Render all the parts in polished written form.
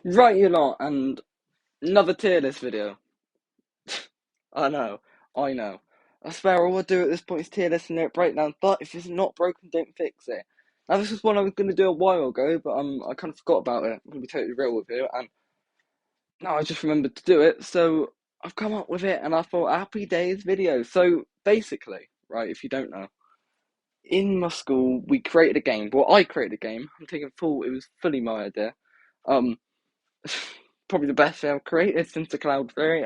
Right, you lot, and another tier list video. I know, I know. I swear all I do at this point is tier list and note breakdown, but if it's not broken, don't fix it. Now, this is one I was going to do a while ago, but I kind of forgot about it. I'm going to be totally real with you, and now I just remembered to do it, so I've come up with it, and I thought, happy days video. So, basically, right, if you don't know, in my school, we created a game. Well, I created a game. I'm taking full, it was fully my idea. Um, Probably the best thing I've created since the Cloud Fairy.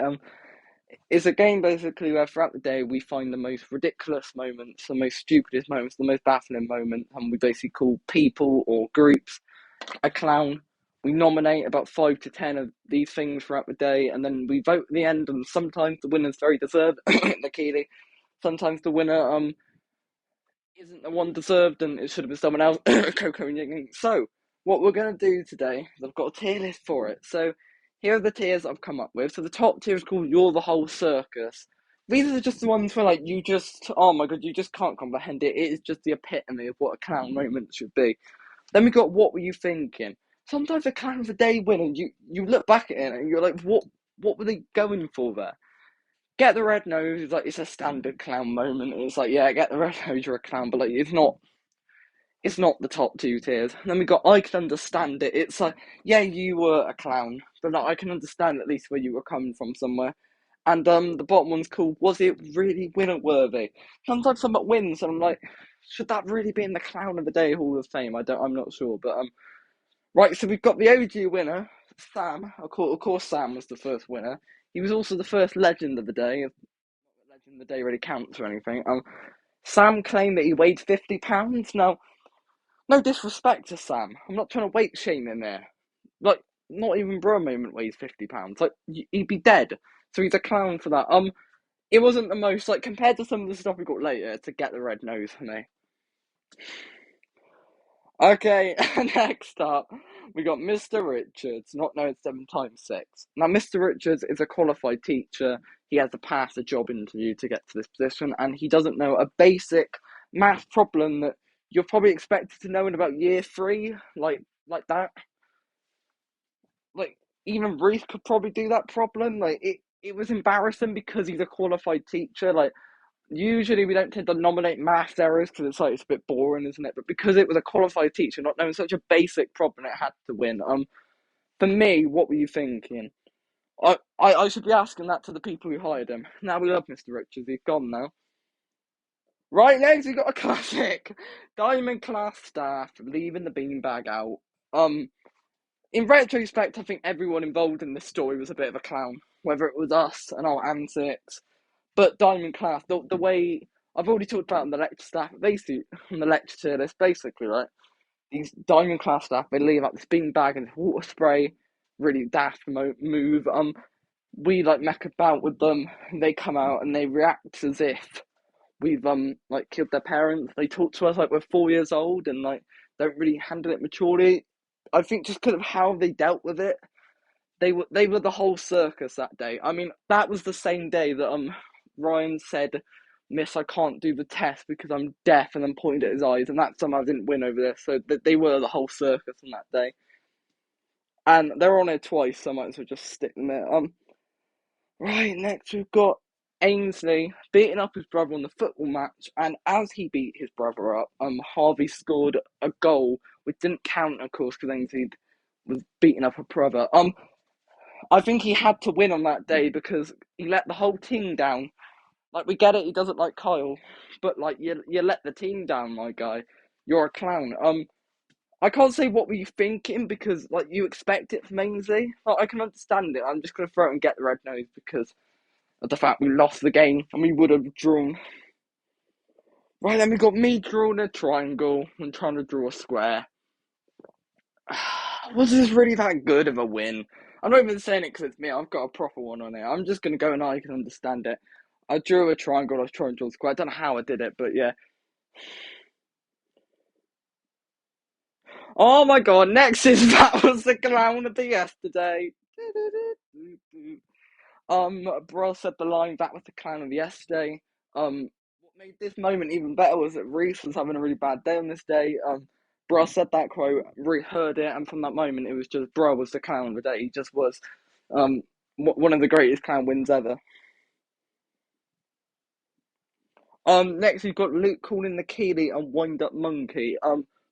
It's a game basically where throughout the day we find the most ridiculous moments, the most stupidest moments, the most baffling moments, and we basically call people or groups a clown. We nominate about 5 to 10 of these things throughout the day, and then we vote at the end. And sometimes the winner's very deserved, Nikili. Sometimes the winner isn't the one deserved, and it should have been someone else, Coco and Ying. So what we're gonna do today is I've got a tier list for it. So here are the tiers I've come up with. So the top tier is called You're the Whole Circus. These are just the ones where like you just oh my god, you just can't comprehend it. It is just the epitome of what a clown moment should be. Then we got What Were You Thinking? Sometimes a clown of the day win and you look back at it and you're like, what were they going for there? Get the red nose, like it's a standard clown moment. It's like, yeah, get the red nose, you're a clown, but like it's not the top two tiers. And then we got I Can Understand It. It's like, yeah, you were a clown, but like, I can understand at least where you were coming from somewhere. And the bottom one's called Was It Really Winner Worthy? Sometimes someone wins, and I'm like, should that really be in the Clown of the Day Hall of Fame? I'm not sure, but right. So we've got the OG winner, Sam. Of course, Sam was the first winner. He was also the first legend of the day. If legend of the day really counts or anything. Sam claimed that he weighed £50. Now, no disrespect to Sam. I'm not trying to weight shame him there. Like, not even Bro Moment weighs £50. Like, he'd be dead. So he's a clown for that. It wasn't the most like compared to some of the stuff we got later to get the red nose for me. Okay, next up we got Mr. Richards, not known as 7 times 6. Now, Mr. Richards is a qualified teacher. He has to pass a job interview to get to this position, and he doesn't know a basic math problem that you're probably expected to know in about year three, like that. Like even Reese could probably do that problem. Like it was embarrassing because he's a qualified teacher. Like usually we don't tend to nominate math errors because it's a bit boring, isn't it? But because it was a qualified teacher, not knowing such a basic problem, it had to win. For me, what were you thinking? I should be asking that to the people who hired him. Now we love Mr. Richards. He's gone now. Right next, we got a classic. Diamond class staff leaving the beanbag out. Um, in retrospect, I think everyone involved in this story was a bit of a clown, whether it was us and our antics. But Diamond Class, the way I've already talked about on the lecture staff, basically on the lecture tier list, basically, right? These Diamond Class staff, they leave out this beanbag and this water spray, really daft move. We like meck about with them, and they come out and they react as if we've like killed their parents. They talk to us like we're 4 years old and like don't really handle it maturely. I think just because of how they dealt with it, they were the whole circus that day. I mean, that was the same day that Ryan said, "Miss, I can't do the test because I'm deaf," and then pointed at his eyes, and that somehow didn't win over this. So they were the whole circus on that day, and they're on it twice. So I might as well just stick them there. Right next we've got Ainsley beating up his brother on the football match, and as he beat his brother up, Harvey scored a goal which didn't count, of course, because Ainsley was beating up a brother. I think he had to win on that day because he let the whole team down. Like we get it, he doesn't like Kyle, but like you let the team down, my guy. You're a clown. I can't say what were you thinking because like you expect it from Ainsley. Like, I can understand it. I'm just gonna throw it and get the red nose because of the fact we lost the game and we would have drawn. Right then we got me drawing a triangle and trying to draw a square. Was this really that good of a win? I'm not even saying it because it's me. I've got a proper one on it. I'm just gonna go and I can understand it. I drew a triangle. I was trying to draw a square. I don't know how I did it, but yeah. Oh my god! Next is that was the clown of the yesterday. Bro said the line that was the clown of yesterday. What made this moment even better was that Reese was having a really bad day on this day. bro said that quote, reheard it, and from that moment, it was just bro was the clown of the day. He just was, um, one of the greatest clown wins ever. Next we've got Luke calling the Keeley a wind up monkey.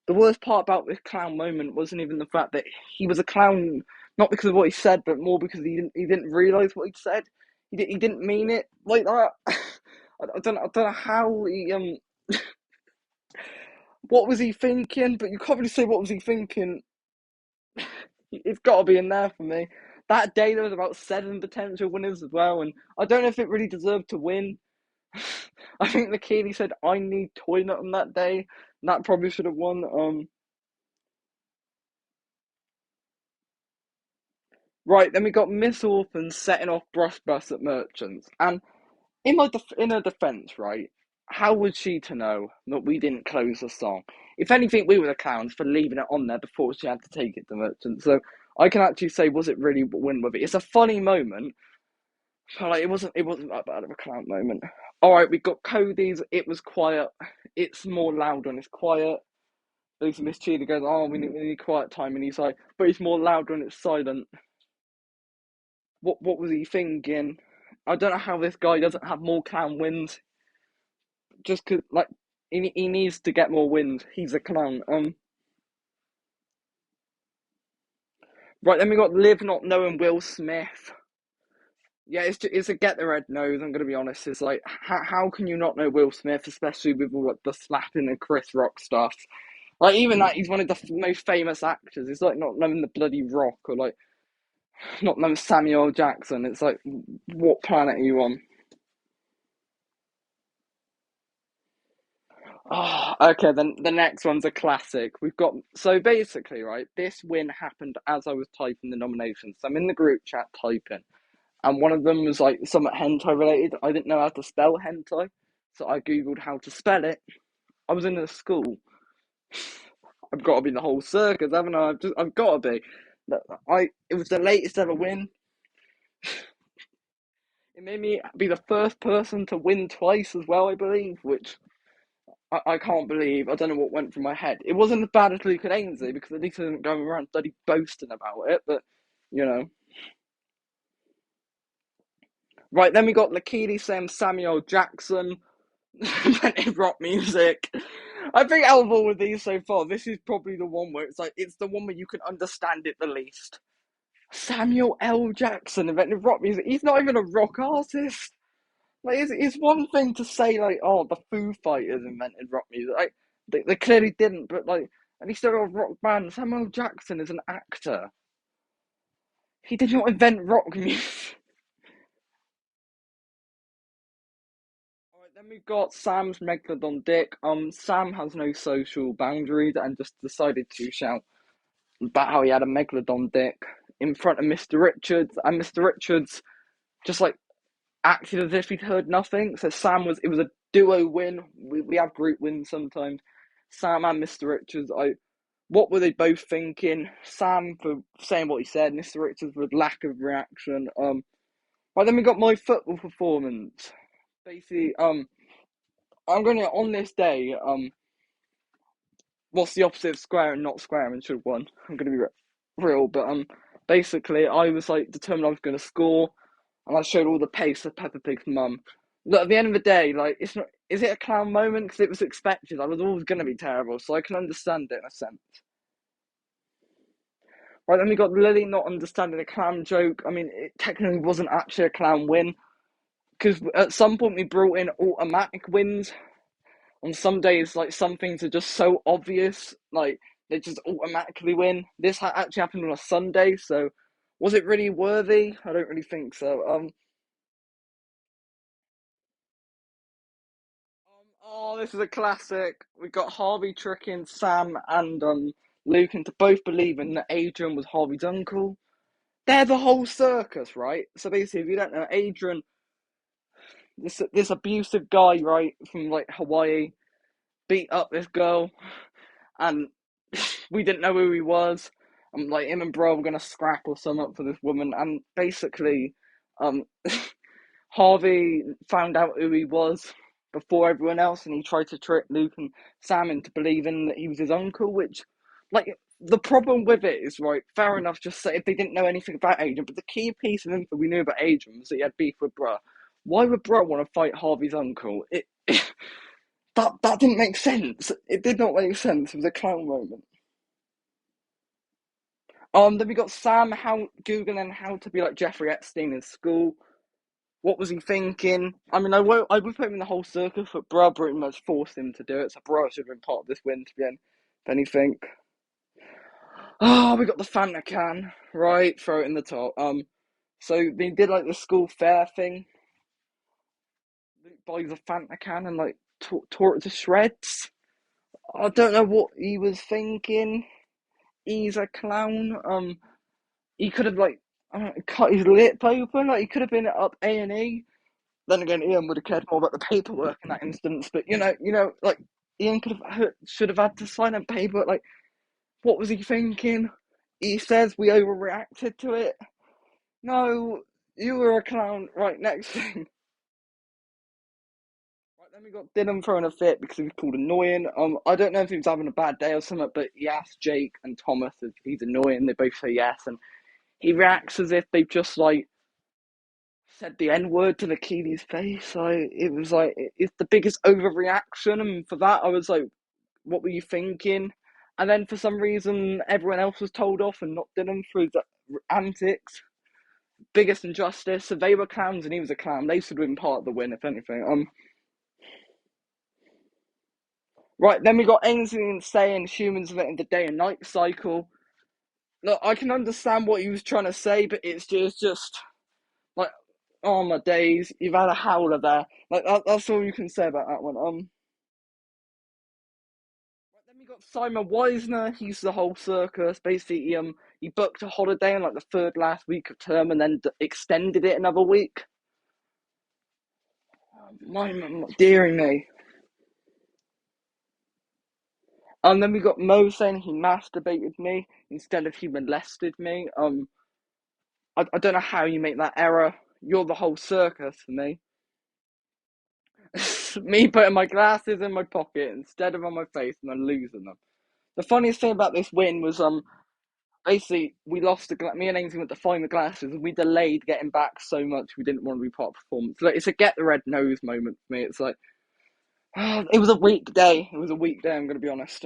The worst part about this clown moment wasn't even the fact that he was a clown, not because of what he said, but more because he didn't realize what he'd said. He didn't mean it like that. I don't know how he what was he thinking, but you can't really say what was he thinking. It's got to be in there for me. That day there was about seven potential winners as well, and I don't know if it really deserved to win. I think the Keeley said, "I need toilet" on that day. And that probably should have won. Right, then we got Miss Orphan setting off brush bus at merchants. And in her defence, right, how was she to know that we didn't close the song? If anything, we were the clowns for leaving it on there before she had to take it to merchants. So I can actually say, was it really win with it? It's a funny moment, but like it wasn't that bad of a clown moment. All right, we got Cody's. It was quiet. It's more loud when it's quiet. Lisa Miss Cheetah goes, "Oh, we need quiet time," and he's like, "But it's more loud when it's silent." What was he thinking? I don't know how this guy doesn't have more clown wins. Just cause like he needs to get more wins. He's a clown. Right then we got Liv not knowing Will Smith. Yeah, it's a get the red nose. I'm gonna be honest. It's like how can you not know Will Smith, especially with all the slapping and Chris Rock stuff? Like even that he's one of the most famous actors. It's like not knowing the bloody Rock or like not knowing Samuel Jackson. It's like what planet are you on? Oh, okay, then the next one's a classic. We've got so basically, right, this win happened as I was typing the nominations. So I'm in the group chat typing, and one of them was like somewhat hentai related. I didn't know how to spell hentai, so I googled how to spell it. I was in a school. I've got to be the whole circus, haven't I? I've got to be. It was the latest ever win. It made me be the first person to win twice as well, I believe, which I can't believe. I don't know what went through my head. It wasn't as bad as Luke and Ainsley because at least I didn't go around bloody boasting about it. But you know, right then we got Lakini Sam Samuel Jackson, invented rock music. I think out of all of these so far, this is probably the one where it's the one where you can understand it the least. Samuel L. Jackson invented rock music. He's not even a rock artist. Like, it's one thing to say like, oh, the Foo Fighters invented rock music. Like, they clearly didn't, but like, at least they're a rock band. Samuel Jackson is an actor. He did not invent rock music. All right, then we've got Sam's Megalodon Dick. Sam has no social boundaries and just decided to shout about how he had a Megalodon Dick in front of Mr. Richards, and Mr. Richards just like acted as if he'd heard nothing. So it was a duo win. We have group wins sometimes. Sam and Mr. Richards, what were they both thinking? Sam for saying what he said, Mr. Richards with lack of reaction. Right then we got my football performance. Basically, I'm gonna on this day, what's the opposite of square and not square and should have won. I'm gonna be real, but basically I was like determined I was gonna score, and I showed all the pace of Peppa Pig's mum. Look, at the end of the day, like it's not. Is it a clown moment? Because it was expected. I was always gonna be terrible, so I can understand it in a sense. Right, then we got Lily not understanding the clown joke. I mean, it technically wasn't actually a clown win because at some point we brought in automatic wins. On some days, like some things are just so obvious, like they just automatically win. This actually happened on a Sunday, so was it really worthy? I don't really think so. Oh, this is a classic. We got Harvey tricking Sam and Luke into both believing that Adrian was Harvey's uncle. They're the whole circus, right? So basically, if you don't know, Adrian, this abusive guy, right, from like Hawaii, beat up this girl, and we didn't know who he was. And like him and bro were gonna scrap or sum up for this woman, and basically, um, Harvey found out who he was before everyone else, and he tried to trick Luke and Sam into believing that he was his uncle. Which, like, the problem with it is, right, fair enough, just say if they didn't know anything about Adrian, but the key piece of info we knew about Adrian was that he had beef with Bruh. Why would Bruh want to fight Harvey's uncle? That didn't make sense. It did not make sense. It was a clown moment. Then we got Sam how googling how to be like Jeffrey Epstein in school. What was he thinking? I mean, I would put him in the whole circus, but Bruh pretty much forced him to do it. So Bruh should have been part of this win to be in, if anything. Oh, we got the Fanta can, right? Throw it in the top. So they did like the school fair thing. Luke buys a Fanta can and like tore it to shreds. I don't know what he was thinking. He's a clown. He could have like cut his lip open. Like he could have been up A&E. Then again, Ian would have cared more about the paperwork in that instance. But like Ian should have had to sign a paper. Like, what was he thinking? He says we overreacted to it. No, you were a clown right next thing. Right, then we got Dylan throwing a fit because he was called annoying. I don't know if he was having a bad day or something, but he asked Jake and Thomas if he's annoying. They both say yes, and he reacts as if they've just like said the N word to the Keeley's face. It was like it's the biggest overreaction, and for that I was like, what were you thinking? And then for some reason everyone else was told off and not Dylan for his antics. Biggest injustice. So they were clowns and he was a clown. They should have been part of the win, if anything. Right, then we got Ainsley saying humans invented the day and night cycle. Look, I can understand what he was trying to say, but it's just like, oh my days, you've had a howler there. Like that's all you can say about that one. Then we got Simon Wisner. He's the whole circus. Basically, he booked a holiday in like the third last week of term and then extended it another week. My dearing me. And then we got Mo saying he masturbated me instead of he molested me. I don't know how you make that error. You're the whole circus for me. Me putting my glasses in my pocket instead of on my face and then losing them. The funniest thing about this win was basically we lost me and Ainsley went to find the glasses and we delayed getting back so much we didn't want to be part of the performance. Like, it's a get the red nose moment for me. It's like it was a weak day. It was a weak day. I'm gonna be honest.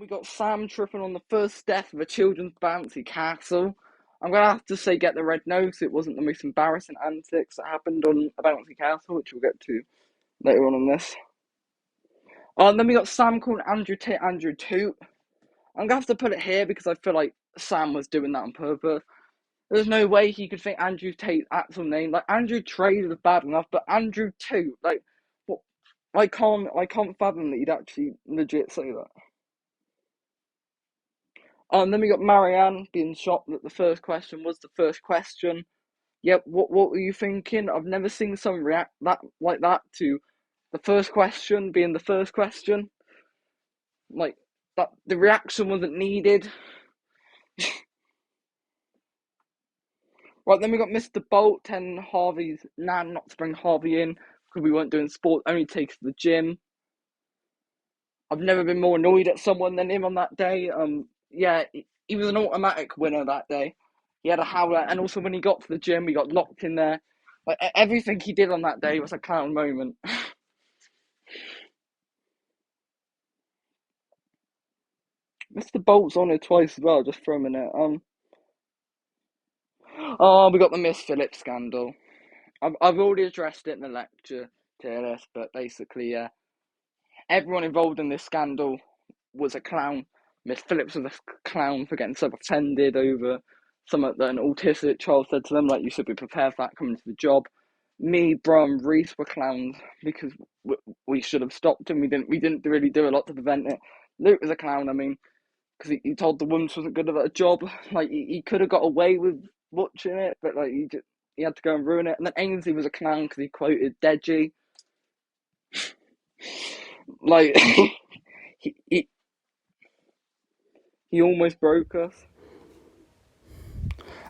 We got Sam tripping on the first step of a children's bouncy castle. I'm gonna have to say get the red nose. It wasn't the most embarrassing antics that happened on a bouncy castle, which we'll get to later on in this. And then we got Sam calling Andrew Tate Andrew Toot. I'm gonna have to put it here because I feel like Sam was doing that on purpose. There's no way he could think Andrew Tate's actual name. Like Andrew Trade is bad enough, but Andrew Toot, like what? I can't fathom that he'd actually legit say that. Then we got Marianne being shocked that the first question was the first question. Yep, what were you thinking? I've never seen someone react that like that to the first question being the first question. Like that, the reaction wasn't needed. Right, then we got Mr. Bolt telling Harvey's nan not to bring Harvey in because we weren't doing sport, only take to the gym. I've never been more annoyed at someone than him on that day. Yeah, he was an automatic winner that day. He had a howler, and also when he got to the gym, we got locked in there. Like everything he did on that day was a clown moment. Mr. Bolt's on it twice as well, just for a minute. Oh, we got the Miss Phillips scandal. I've already addressed it in the lecture, TLS, but basically, yeah, everyone involved in this scandal was a clown. Miss Phillips was a clown for getting so offended over something that an autistic child said to them, like, you should be prepared for that coming to the job. Me, Brum, Reese were clowns because we should have stopped him. We didn't really do a lot to prevent it. Luke was a clown, I mean, because he told the woman she wasn't good at a job. Like, he could have got away with watching it, but like he had to go and ruin it. And then Ainsley was a clown because he quoted Deji. Like, he, he, he almost broke us.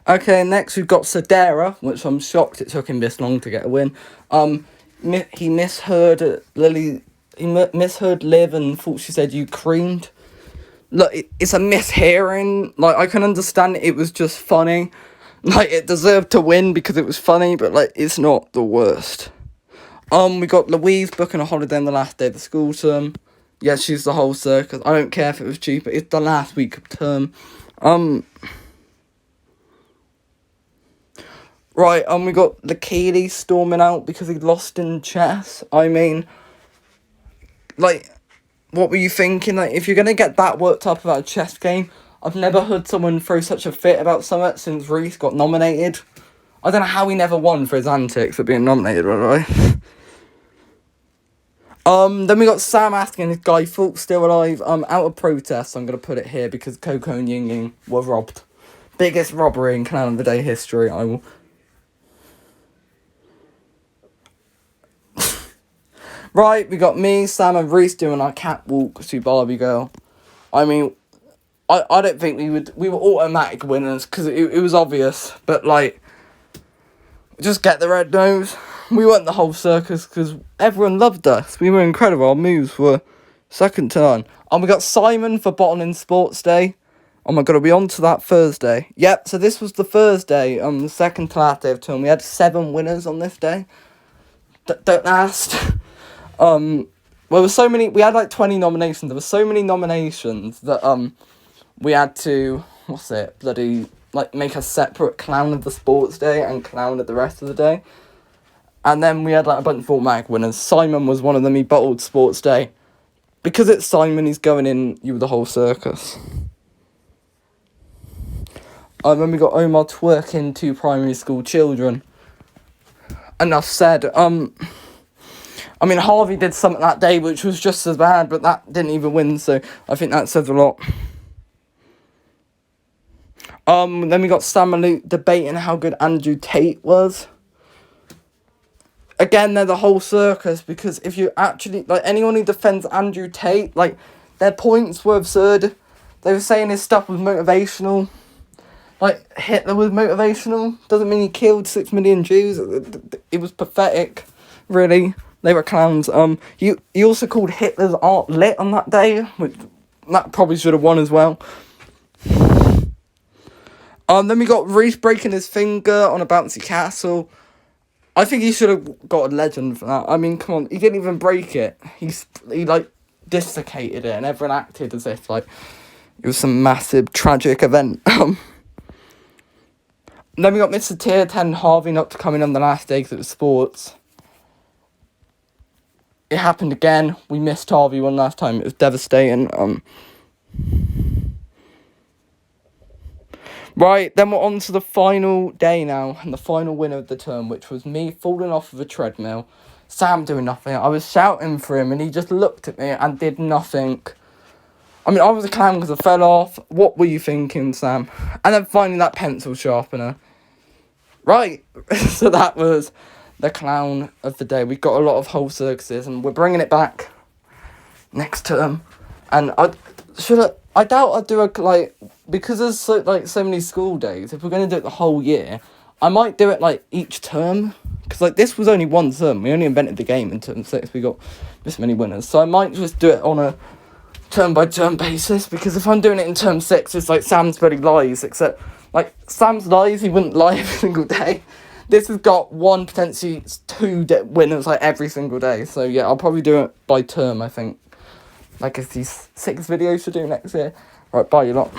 Okay, next we've got Sedera, which I'm shocked it took him this long to get a win. He misheard Lily. He misheard Liv and thought she said you creamed. Look, it's a mishearing. Like, I can understand it was just funny. Like, it deserved to win because it was funny, but like, it's not the worst. We got Louise booking a holiday on the last day of the school term. Yeah, she's the whole circus. I don't care if it was cheaper. It's the last week of term. Right, we got Lakili storming out because he lost in chess. I mean, like, what were you thinking? Like, if you're gonna get that worked up about a chess game, I've never heard someone throw such a fit about something since Reese got nominated. I don't know how he never won for his antics at being nominated, by the way. Then we got Sam asking if Guy Fawkes still alive. Out of protest, I'm gonna put it here because Coco and Ying Ying were robbed. Biggest robbery in Clown of the Day history. I will. Right, we got me, Sam, and Reese doing our catwalk to Barbie Girl. I mean, I don't think we were automatic winners because it was obvious, but like, just get the red nose. We weren't the whole circus because everyone loved us. We were incredible. Our moves were second to none. And we got Simon for bottling sports day. Oh my god, are we on to that Thursday? Yep, so this was the Thursday, the second to last day of term. We had 7 winners on this day. Don't ask. Well, there were so many, we had like 20 nominations. There were so many nominations that, we had to, bloody, like, make a separate clown of the sports day and clown of the rest of the day. And then we had, like, a bunch of automatic winners. Simon was one of them. He bottled sports day. Because it's Simon, he's going in, you were the whole circus. Then we got Omar twerking 2 primary school children. Enough said. I mean, Harvey did something that day which was just as bad, but that didn't even win, so I think that says a lot. Then we got Sam and Luke debating how good Andrew Tate was. Again, they're the whole circus, because if you actually, like, anyone who defends Andrew Tate, like, their points were absurd. They were saying his stuff was motivational. Like, Hitler was motivational. Doesn't mean he killed 6 million Jews. It was pathetic, really. They were clowns. He also called Hitler's art lit on that day, which that probably should have won as well. Then we got Reese breaking his finger on a bouncy castle. I think he should have got a legend for that. I mean, come on, he didn't even break it. He like dislocated it, and everyone acted as if like it was some massive tragic event. Then we got Mr. Tier 10 Harvey not to come in on the last day because it was sports. It happened again. We missed Harvey one last time. It was devastating. Right, then we're on to the final day now, and the final winner of the term, which was me falling off of a treadmill, Sam doing nothing. I was shouting for him, and he just looked at me and did nothing. I mean, I was a clown because I fell off. What were you thinking, Sam? And then finally that pencil sharpener. Right, so that was the clown of the day. We've got a lot of whole circuses, and we're bringing it back next term. And I doubt I'd do because there's so many school days, if we're going to do it the whole year, I might do it, like, each term. Because, like, this was only one term. We only invented the game in term 6. We got this many winners. So I might just do it on a term-by-term basis. Because if I'm doing it in term 6, it's like Sam's bloody lies. Except, like, Sam's lies, he wouldn't lie every single day. This has got 1, potentially 2 winners, like, every single day. So, yeah, I'll probably do it by term, I think. Like, it's these 6 videos to do next year. Right, bye, you lot.